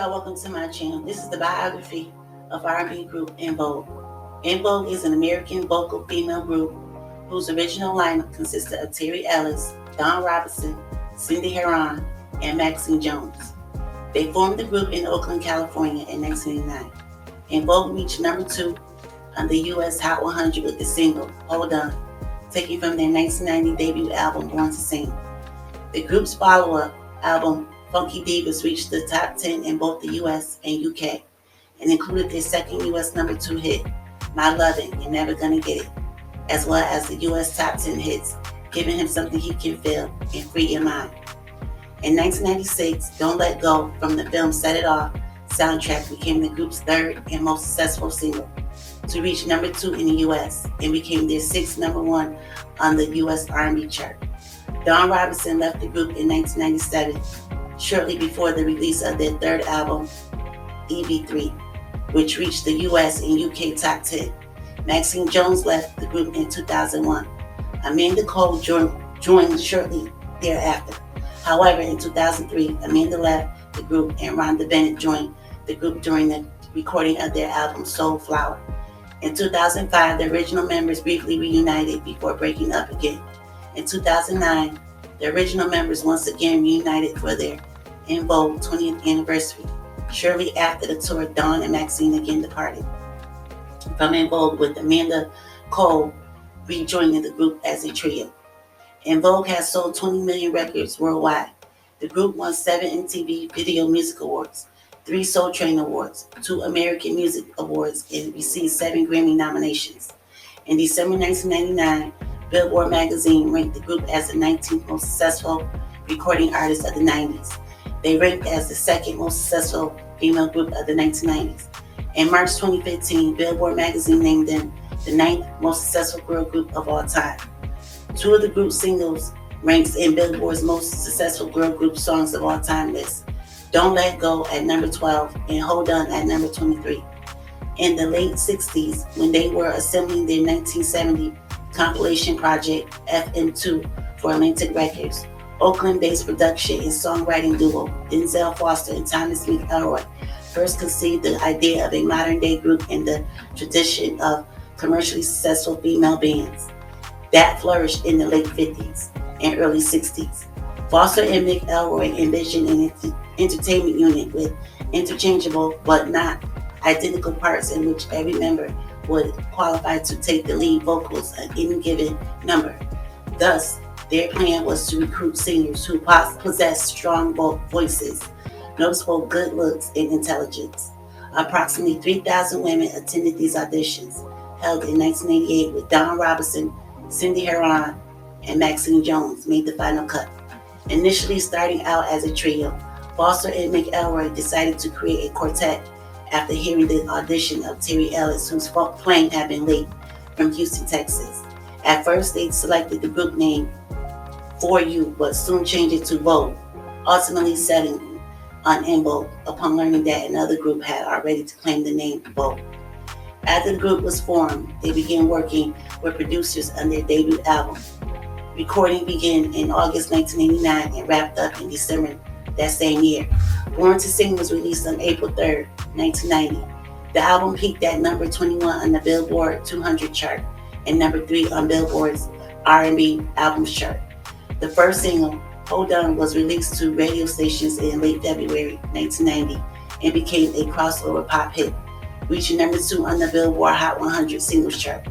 y'all, welcome to my channel. This is the biography of R&B group En Vogue. En Vogue is an American vocal female group whose original lineup consisted of Terry Ellis, Dawn Robinson, Cindy Herron, and Maxine Jones. They formed the group in Oakland, California in 1989. En Vogue reached number 2 on the U.S. Hot 100 with the single Hold On, taken from their 1990 debut album Born to Sing. The group's follow-up album Funky Divas reached the top 10 in both the US and UK and included their second US number 2 hit, My Lovin', You're Never Gonna Get It, as well as the US top 10 hits, Giving Him Something He Can Feel and Free Your Mind. In 1996, Don't Let Go from the film Set It Off soundtrack became the group's third and most successful single to reach number 2 in the US and became their sixth number 1 on the US R&B chart. Dawn Robinson left the group in 1997, shortly before the release of their third album, EV3, which reached the US and UK top 10. Maxine Jones left the group in 2001. Amanda Cole joined shortly thereafter. However, in 2003, Amanda left the group and Rhonda Bennett joined the group during the recording of their album Soul Flower. In 2005, the original members briefly reunited before breaking up again. In 2009, the original members once again reunited for their En Vogue 20th anniversary. Shortly after the tour, Dawn and Maxine again departed from En Vogue, with Amanda Cole rejoining the group as a trio. En Vogue has sold 20 million records worldwide. The group won 7 MTV Video Music Awards, 3 Soul Train Awards, 2 American Music Awards, and received 7 Grammy nominations. In December 1999, Billboard magazine ranked the group as the 19th most successful recording artist of the 90s. They ranked as the second most successful female group of the 1990s. In March 2015, Billboard magazine named them the 9th most successful girl group of all time. 2 of the group's singles ranks in Billboard's most successful girl group songs of all time list. Don't Let Go at number 12 and Hold On at number 23. In the late 60s, when they were assembling their 1970 compilation project FM2 for Atlantic Records, Oakland-based production and songwriting duo Denzel Foster and Thomas McElroy first conceived the idea of a modern-day group in the tradition of commercially successful female bands that flourished in the late 50s and early 60s. Foster and McElroy envisioned an entertainment unit with interchangeable but not identical parts in which every member would qualify to take the lead vocals on any given number. Thus, their plan was to recruit singers who possessed strong voices, noticeable good looks, and intelligence. Approximately 3,000 women attended these auditions, held in 1988, with Dawn Robinson, Cindy Herron, and Maxine Jones made the final cut. Initially starting out as a trio, Foster and McElroy decided to create a quartet after hearing the audition of Terry Ellis, whose plane had been late, from Houston, Texas. At first, they selected the group name For You, but soon changed it to Vogue, ultimately settling on En Vogue upon learning that another group had already claimed the name Vogue. After the group was formed, they began working with producers on their debut album. Recording began in August 1989 and wrapped up in December that same year. Born to Sing was released on April 3rd, 1990. The album peaked at number 21 on the Billboard 200 chart and number 3 on Billboard's R&B albums chart. The first single, Hold On, was released to radio stations in late February 1990 and became a crossover pop hit, reaching number 2 on the Billboard Hot 100 singles chart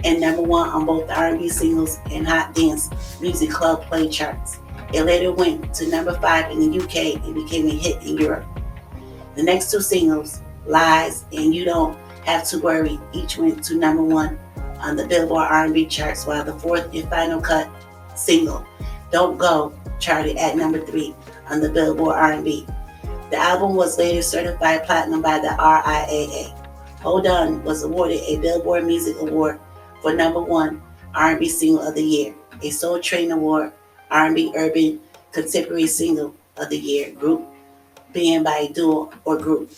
and number 1 on both the R&B singles and Hot Dance Music Club Play charts. It later went to number 5 in the UK and became a hit in Europe. The next 2 singles, Lies and You Don't Have to Worry, each went to number 1 on the Billboard R&B charts, while the fourth and final cut single, Don't Go, charted at number 3 on the Billboard R&B. The album was later certified platinum by the RIAA. Hold On was awarded a Billboard Music Award for number 1 R&B Single of the Year, a Soul Train Award, R&B Urban Contemporary Single of the Year, group being by a duo or group.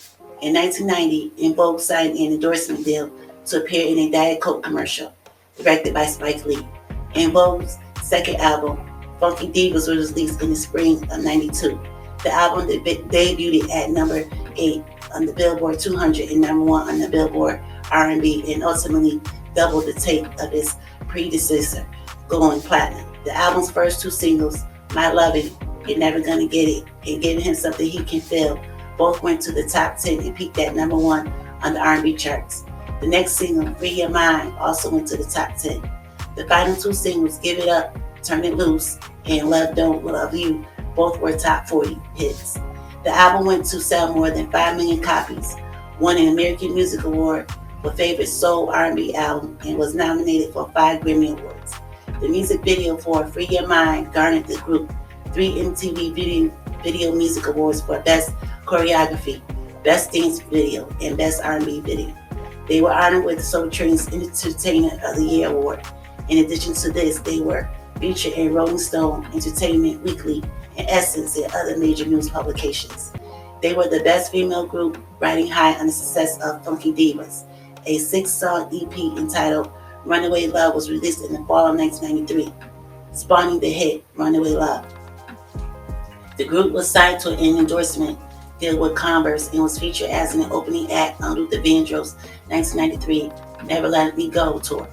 In 1990, En Vogue signed an endorsement deal to appear in a Diet Coke commercial, directed by Spike Lee. En Vogue's second album, Funky Divas, was released in the spring of '92. The album debuted at number 8 on the Billboard 200 and number 1 on the Billboard R&B, and ultimately doubled the take of its predecessor, going platinum. The album's first two singles, My Lovin', You're Never Gonna Get It, and Giving Him Something He Can Feel, both went to the top 10 and peaked at number 1 on the R&B charts. The next single, Free Your Mind, also went to the top 10. The final two singles, Give It Up, Turn It Loose, and Love Don't Love You, both were top 40 hits. The album went to sell more than 5 million copies, won an American Music Award for Favorite Soul R&B Album, and was nominated for 5 Grammy Awards. The music video for Free Your Mind garnered the group 3 MTV Video Music Awards for Best Choreography, Best Dance Video, and Best R&B Video. They were honored with the Soul Train's Entertainer of the Year Award. In addition to this, they were featured in Rolling Stone, Entertainment Weekly, and Essence, and other major news publications. They were the best female group, riding high on the success of Funky Divas. A 6-song EP entitled Runaway Love was released in the fall of 1993, spawning the hit Runaway Love. The group was signed to an endorsement deal with Converse and was featured as an opening act on Luther Vandross' 1993 Never Let Me Go tour.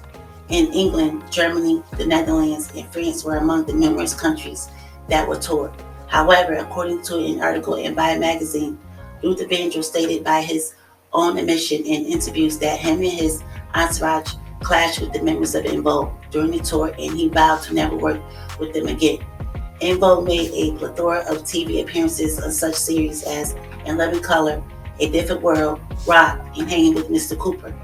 In England, Germany, the Netherlands, and France were among the numerous countries that were toured. However, according to an article in Vibe magazine, Luther Vandross stated by his own admission in interviews that him and his entourage clashed with the members of En Vogue during the tour, and he vowed to never work with them again. En Vogue made a plethora of TV appearances on such series as In Living Color, A Different World, Rock, and Hanging with Mr. Cooper.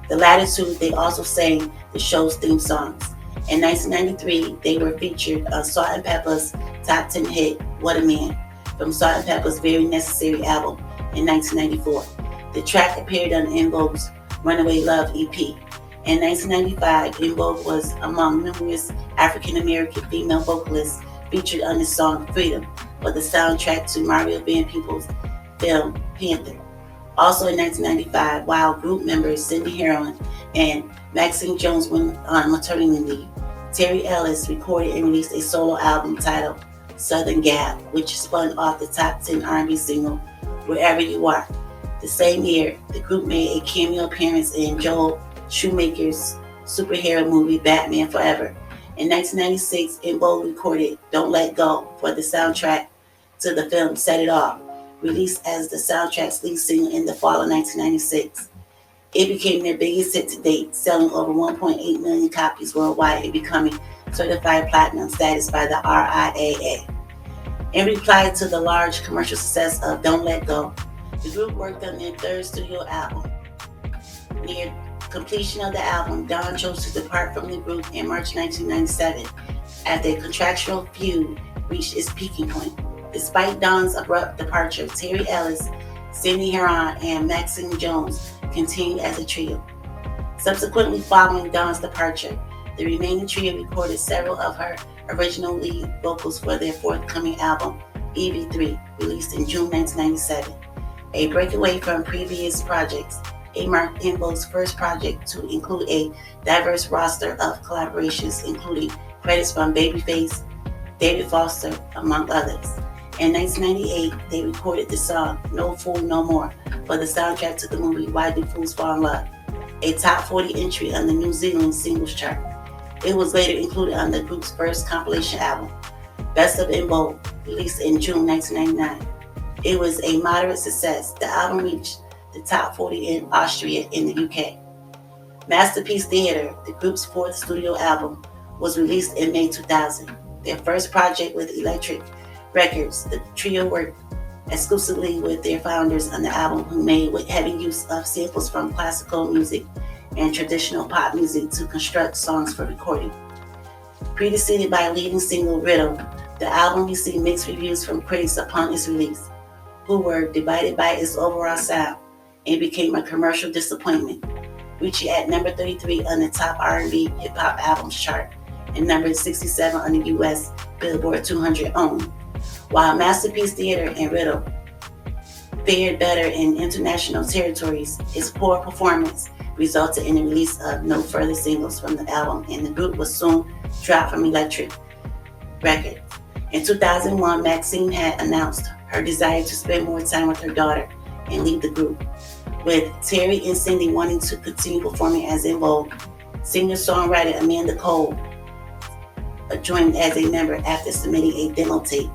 The latter two, they also sang the show's theme songs. In 1993, they were featured on Salt and Pepper's top 10 hit, What a Man, from Salt and Pepper's Very Necessary album in 1994. The track appeared on En Vogue's Runaway Love EP. In 1995, En Vogue was among numerous African-American female vocalists featured on the song Freedom for the soundtrack to Mario Van Peebles' film Panther. Also in 1995, while group members Cindy Herron and Maxine Jones went on maternity leave, Terry Ellis recorded and released a solo album titled Southern Gal, which spun off the top 10 R&B single Wherever You Are. The same year, the group made a cameo appearance in Joel Schumacher's superhero movie Batman Forever. In 1996, En Vogue recorded Don't Let Go for the soundtrack to the film Set It Off, released as the soundtrack's lead single in the fall of 1996. It became their biggest hit to date, selling over 1.8 million copies worldwide and becoming certified platinum status by the RIAA. In reply to the large commercial success of Don't Let Go, the group worked on their third studio album. Near completion of the album, Dawn chose to depart from the group in March 1997 after a contractual feud reached its peaking point. Despite Dawn's abrupt departure, Terry Ellis, Cindy Herron, and Maxine Jones continued as a trio. Subsequently following Dawn's departure, the remaining trio recorded several of her original lead vocals for their forthcoming album, EV3, released in June 1997. A breakaway from previous projects, it marked En Vogue's first project to include a diverse roster of collaborations, including credits from Babyface, David Foster, among others. In 1998, they recorded the song No Fool No More for the soundtrack to the movie Why Do Fools Fall in Love, a top 40 entry on the New Zealand singles chart. It was later included on the group's first compilation album, Best of En Vogue, released in June 1999. It was a moderate success. The album reached the top 40 in Austria and the UK. Masterpiece Theater, the group's fourth studio album, was released in May 2000. Their first project with Electric Records, the trio worked exclusively with their founders on the album, who made with heavy use of samples from classical music and traditional pop music to construct songs for recording. Preceded by leading single Riddle, the album received mixed reviews from critics upon its release, who were divided by its overall sound, and became a commercial disappointment, reaching at number 33 on the top R&B hip-hop albums chart and number 67 on the US Billboard 200 only. While Masterpiece Theater and Riddle fared better in international territories, its poor performance resulted in the release of no further singles from the album, and the group was soon dropped from Electric Records. In 2001, Maxine had announced her desire to spend more time with her daughter and leave the group, with Terry and Cindy wanting to continue performing as En Vogue. Singer-songwriter Amanda Cole joined as a member after submitting a demo tape.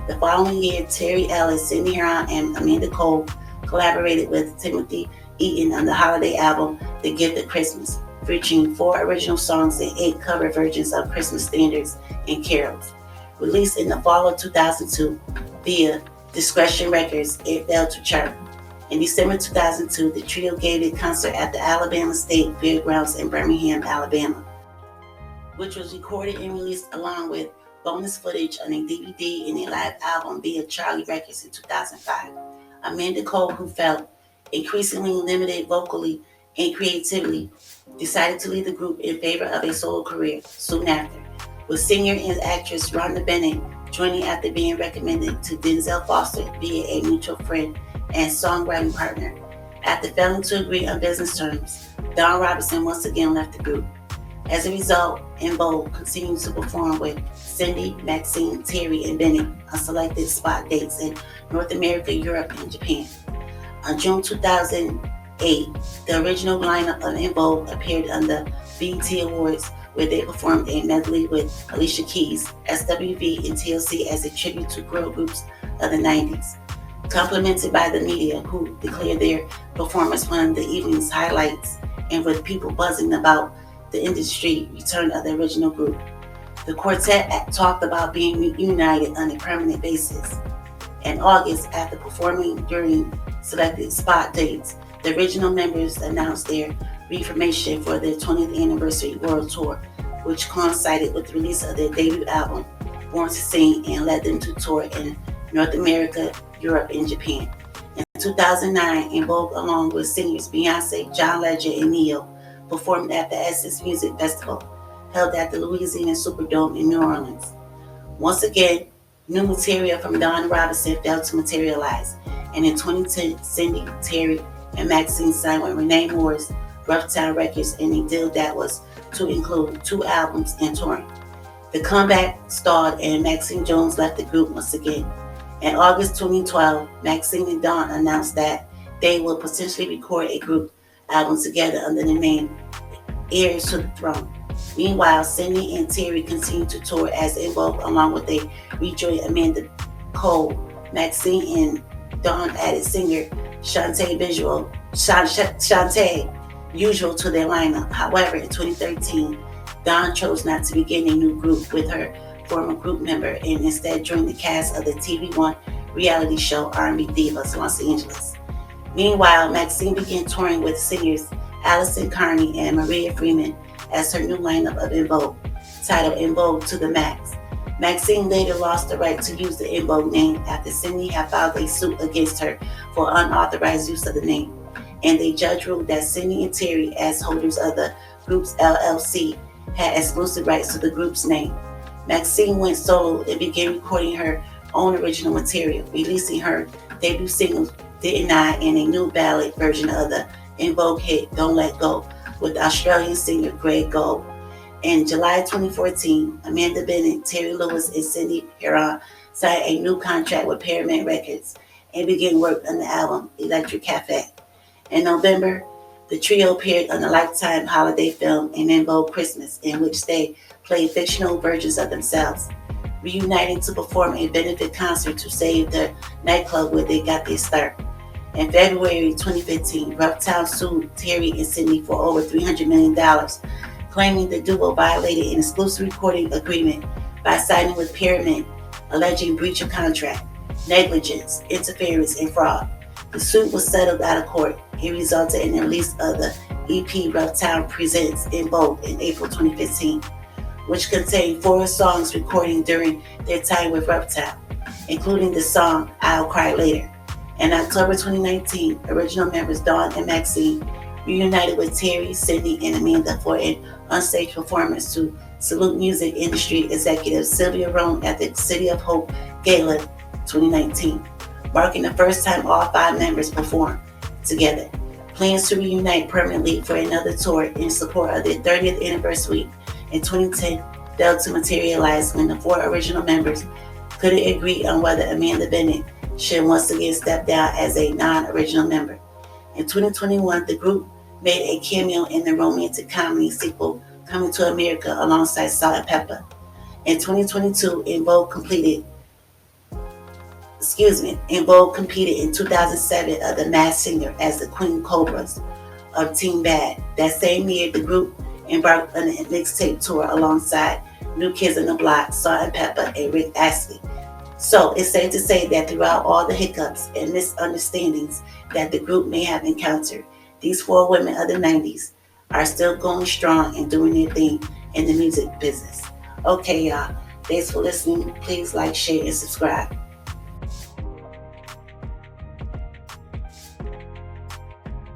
The following year, Terry Ellis, Cindy Herron, and Amanda Cole collaborated with Timothy Eaton on the holiday album The Gift of Christmas, featuring 4 original songs and 8 cover versions of Christmas standards and carols. Released in the fall of 2002 via Discretion Records, it failed to chart. In December 2002, the trio gave a concert at the Alabama State Fairgrounds in Birmingham, Alabama, which was recorded and released along with bonus footage on a DVD and a live album via Charlie Records in 2005. Amanda Cole, who felt increasingly limited vocally and creatively, decided to leave the group in favor of a solo career soon after, with singer and actress Rhonda Bennett joining after being recommended to Denzel Foster via a mutual friend and songwriting partner. After failing to agree on business terms, Don Robinson once again left the group. As a result, En Vogue continued to perform with Cindy, Maxine, Terry, and Bennett on selected spot dates in North America, Europe, and Japan. On June 2008, the original lineup of En Vogue appeared on the BET Awards, where they performed a medley with Alicia Keys, SWV, and TLC as a tribute to girl groups of the 90s. Complimented by the media, who declared their performance one of the evening's highlights, and with people buzzing about the industry return of the original group. The quartet talked about being reunited on a permanent basis. In August, after performing during selected spot dates, the original members announced their reformation for their 20th anniversary world tour, which coincided with the release of their debut album, Born to Sing, and led them to tour in North America, Europe, and Japan. In 2009, En Vogue, along with singers Beyonce, John Legend, and Ne-Yo, performed at the Essence Music Festival, held at the Louisiana Superdome in New Orleans. Once again, new material from Don Robinson failed to materialize, and in 2010, Cindy, Terry, and Maxine signed with Renee Moore's Roughtown Records in a deal that was to include 2 albums and touring. The comeback stalled, and Maxine Jones left the group once again. In August 2012, Maxine and Don announced that they will potentially record a group album together under the name Heirs to the Throne. Meanwhile, Cindy and Terry continued to tour as En Vogue along with a rejoined Amanda Cole. Maxine and Don added singer Shantae Usual to their lineup. However, in 2013, Don chose not to begin a new group with her former group member and instead joined the cast of the TV One reality show R&B Divas Los Angeles. Meanwhile, Maxine began touring with singers Allison Carney and Maria Freeman as her new lineup of En Vogue, titled En Vogue to the Max. Maxine later lost the right to use the En Vogue name after Cindy had filed a suit against her for unauthorized use of the name, and a judge ruled that Cindy and Terry, as holders of the group's LLC, had exclusive rights to the group's name. Maxine went solo and began recording her own original material, releasing her debut single Didn't I and a new ballad version of the En Vogue hit Don't Let Go with Australian singer Greg Gold. In July 2014, Amanda Bennett, Terry Lewis, and Cindy Herron signed a new contract with Paramount Records and began work on the album Electric Cafe. In November, the trio appeared on the Lifetime holiday film En Vogue Christmas, in which they played fictional versions of themselves, reuniting to perform a benefit concert to save the nightclub where they got their start. In February 2015, Roughtown sued Terry and Cindy for over $300 million, claiming the duo violated an exclusive recording agreement by signing with Paramount, alleging breach of contract, negligence, interference, and fraud. The suit was settled out of court. It resulted in the release of the EP Roughtown Presents En Vogue in April 2015, which contained 4 songs recorded during their time with Roughtown, including the song I'll Cry Later. In October 2019, original members Dawn and Maxine reunited with Terry, Cindy, and Amanda for an onstage performance to salute music industry executive Sylvia Rhone at the City of Hope Gala 2019, marking the first time all 5 members performed together. Plans to reunite permanently for another tour in support of their 30th anniversary in 2010 failed to materialize when the 4 original members couldn't agree on whether Amanda Bennett should once again step down as a non-original member. In 2021, the group made a cameo in the romantic comedy sequel Coming to America alongside Salt and Pepper. In 2022, En Vogue competed in 2007 of The Masked Singer as the Queen Cobras of Team Bad. That same year, the group embarked on a mixtape tour alongside New Kids on the Block, Salt and Pepper, and Rick Astley. So it's safe to say that throughout all the hiccups and misunderstandings that the group may have encountered, these four women of the 90s are still going strong and doing their thing in the music business. Okay, y'all. Thanks for listening. Please like, share, and subscribe.